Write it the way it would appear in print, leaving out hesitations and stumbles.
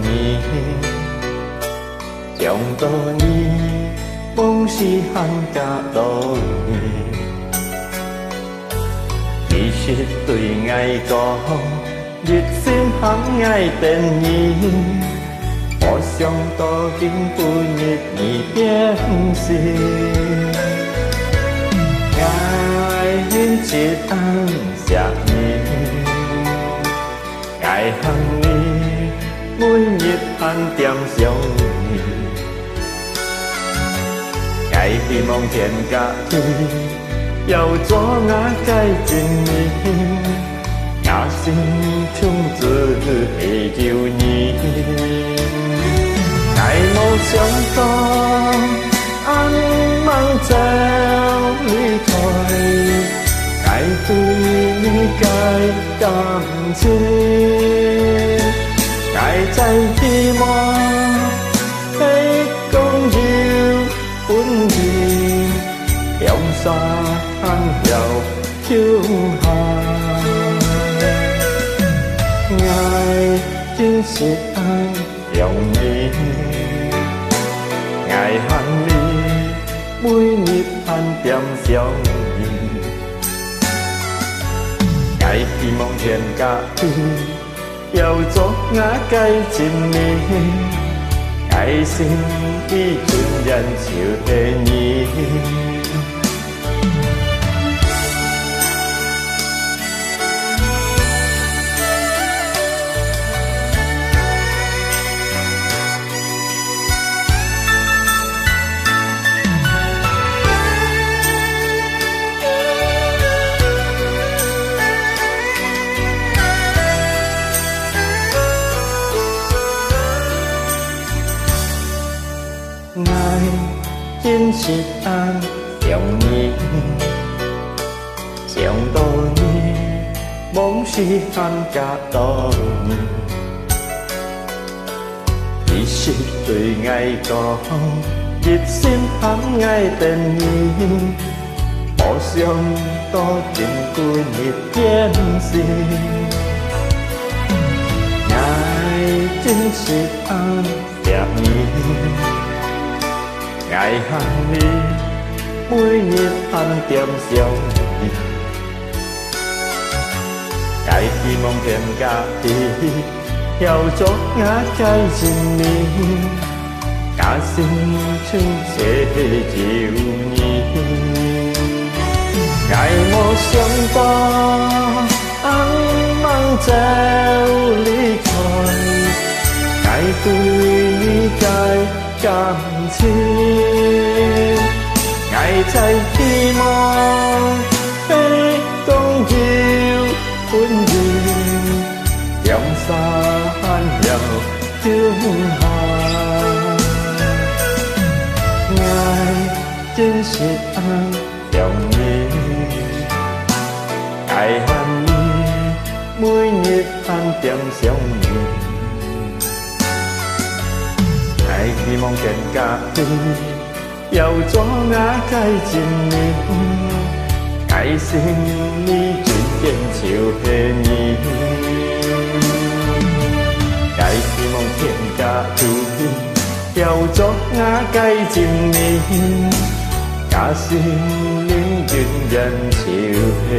年，从多年往事含甲多年。其实对爱讲，热心含爱变意，互相多经不日年变时。爱因一暗十年，爱恨你每日含点相依，爱希望天甲地，要怎啊改一年？也心冲自会旧年，爱无相当，暗梦走离开，爱对你该感情，爱在希望会讲有本钱，用沙了胸下。爱真是爱容易，爱恨你每日含点相依，爱希望天甲地，要做我改一年，爱心已全然像第年。爱真是安容易，上多年往事含甲多年。其实对爱讲，热心含爱变意，互相多情几日变时。爱真是安十年。爱恨你每日含点相依，爱希望天甲地，要做我改一年，假心像写旧年，爱无相伴，暗梦走离开，爱对你该感情，爱在希望会讲有本钱，用沙了胸下。爱真是爱容易，爱恨你每日含点相依。爱希望天甲地，要怎啊改一年？爱心你全变像彼年。爱希望天甲地，要怎啊改一年？假心你仍然像彼